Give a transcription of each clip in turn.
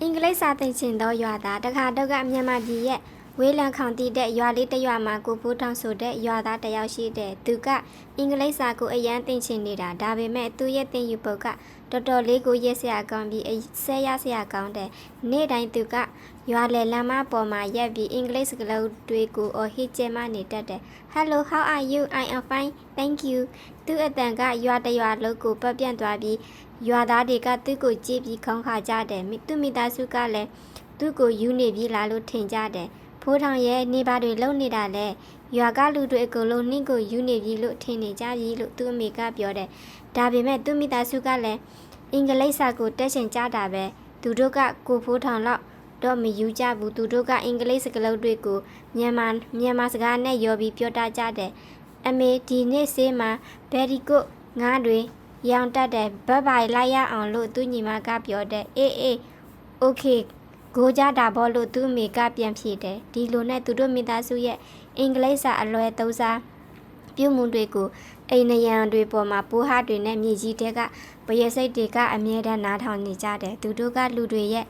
အင်္ဂလိပ်စာသင်ချင်သောရွာသားတခါတော့ကမြန်မာပြည်ရဲ့ဝေးလံခေါင်တီးတဲ့ရွာလေးတစ်ရွာမှာကိုဖိုးထောင်ဆိုတဲ့ရွာသားတစ်ယောက်ရှိတဲ့သူကအင်္ဂလိပ်စာကိုအရန်သင်ချင်နေတာဒါပေမဲ့သူရဲ့သင်ယူပုတ်ကတော်တော်လေးကိုရက်စရာကောင်းပြီးဆဲရစရာကောင်းတယ်နေ့တိုင်းသူကရွာလေလမ်းမပေါ်မှာရက်ပြီးအင်္ဂလိပ်စကားလုံးတွေကိုဟိကျဲမနေတတ်တယ် Hello how are you I am fine thank you သူအတန်ကရွာတရွာလုံးကိုပတ်ပြန့်သွားပြီးရွာသားတွေကသူ့ကိုကြည့်ပြီးခေါင်းခါကြတယ်သူမိသားစုကလည်းသူ့ကိုယူနေပြီလားလို့ထင်ကြတယ်ဖိုးထောင်ရဲ့နေပါတွေလုံနေတာလဲရွာကလူတွေအကုန်လုံးနှင်းကိုယူနေပြီလို့ထင်နေကြပြီလို့သူ့အမေကပြောတယ်ဒါပေမဲ့သူ့မိသားစုကလည်းအင်္ဂလိပ်စာကိုတက်ရှင်ကြတာပဲသူတို့ကကိုဖိုးထောင်လောက်တော့မယူကြဘူးသူတို့ကအင်္ဂလိပ်စကားလုံးတွေကိုမြန်မာစကားနဲ့ရောပြီးပြောတတ်ကြတယ်အမေဒီနေ့ဆေးမှာ very good ငါတွေရောင်တတ်တယ်ဘတ်ဘိုင်လိုက်ရအောင်လို့သူညီမကပြောတယ်အေး okay ကိုကြတာဘောလို့သူ့မိကပြန်ဖြေတယ်ဒီလိုနဲ့သူတို့မိသားစုရဲ့အင်္ဂလိပ်စာအလွယ်သုံးစားပြုမှုတွေကိုအိမ်နရံတွေပေါ်မှာပိုးဟားတွေနဲ့မြေကြီးတွေကပရစိတ်တွေကအမြဲတမ်းနားထောင်နေကြတယ်သူတို့ကလူတွေရဲ့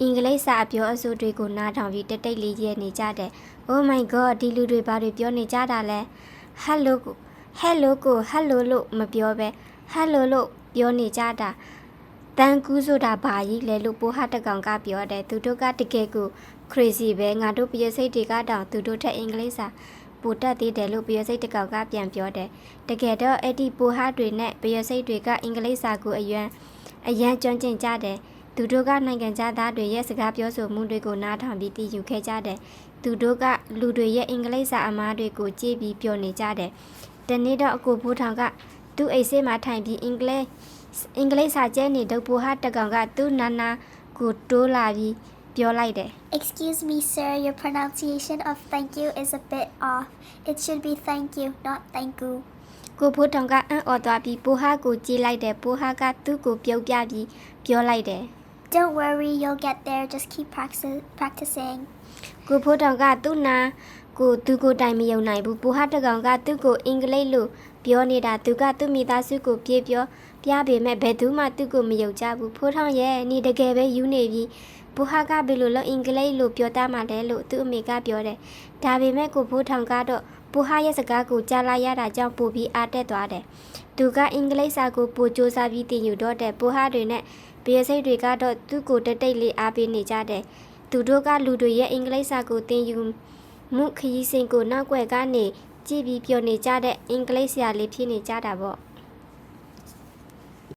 အင်္ဂလိပ်စာအပြောအဆိုတွေကိုနားထောင်ပြီးတိတ်လေးရဲနေကြတယ် Oh my god ဒီလူတွေဘာတွေပြောနေကြတာလဲ Hello ကို Hello လို့မပြောပဲ Hello လို့ပြောနေကြတာတန်ကူးဆိုတာဘာကြီးလဲလို့ပိုးဟာတကောင်ကပြောတယ်သူတို့ကတကယ်ကို crazy ပဲငါတို့ပရစိတ်တွေကတောင်သူတို့ထက်အင်္ဂလိပ်စာပိုတတ်သေးတယ်လို့ပရစိတ်တကောင်ကပြန်ပြောတယ်တကယ်တော့အဲ့ဒီပိုးဟာတွေနဲ့ပရစိတ်တွေကအင်္ဂလိပ်စာကိုအရန်ကျွမ်းကျင်ကြတယ်သူတို့ကနိုင်ငံသားတွေရဲ့စကားပြောဆိုမှုတွေကိုနားထောင်ပြီးတည်ယူခဲ့ကြတယ်သူတို့ကလူတွေရဲ့အင်္ဂလိပ်စာအမားတွေကိုကြည့်ပြီးပြောနေကြတယ်တနေ့တော့အကိုဖိုးထောင်ကသူ့အိတ်ဆေးမှာထိုင်ပြီးအင်္ဂလိပ်စာကျဲနေတော့ပိုးဟာတကောင်ကသူ့နာကိုတိုးလာပြီးပြောလိုက်တယ် Excuse me, sir. Your pronunciation of thank you is a bit off. It should be thank you, not thank you. ကိုဖိုးထောင်ကအံ့ဩသွားပြီးပိုးဟာကိုကြည့်လိုက်တယ်ပိုးဟာကသူ့ကိုပြုတ်ပြပြီးပြောလိုက်တယ် Don't worry, you'll get there. Just keep practicing. ကိုဖိုးထောင်ကသူ့နာကိုသူကိုတိုင်မယုံနိုင်ဘူးပိုးဟာတကောင်ကသူ့ကိုအင်္ဂလိပ်လိုပြောနေတာသူကသူ့မိသားစုကိုပြေးပြောပြပေမဲ့ဘယ်သူမှသူ့ကိုမယုံကြဘူးဖိုးထောင်ရဲ့နေတကယ်ပဲယူနေပြီးပိုးဟာကဘယ်လိုလဲအင်္ဂလိပ်လိုပြောတတ်မှလဲလို့သူ့အမေကပြောတယ်ဒါပေမဲ့ကိုဖိုးထောင်ကတော့ပိုးဟာရဲ့စကားကိုကြားလိုက်ရတာကြောင့်ပိုပြီးအားတက်သွားတယ်သူကအင်္ဂလိပ်စာကိုပိုစူးစမ်းပြီးသင်ယူတော့တယ်ပိုးဟာတွေနဲ့ပရိစိတ်တွေကတော့သူ့ကိုတိတ်လေးအားပေးနေကြတယ်သူတို့ကလူတွေရဲ့အင်္ဂလိပ်စာကိုသင်ယူမှုခရီးစဉ်ကိုနောက်ွယ်ကနေကြည့်ပြီးပြောနေကြတဲ့အင်္ဂလိပ်ဆရာလေးဖြစ်နေကြတာပေါ့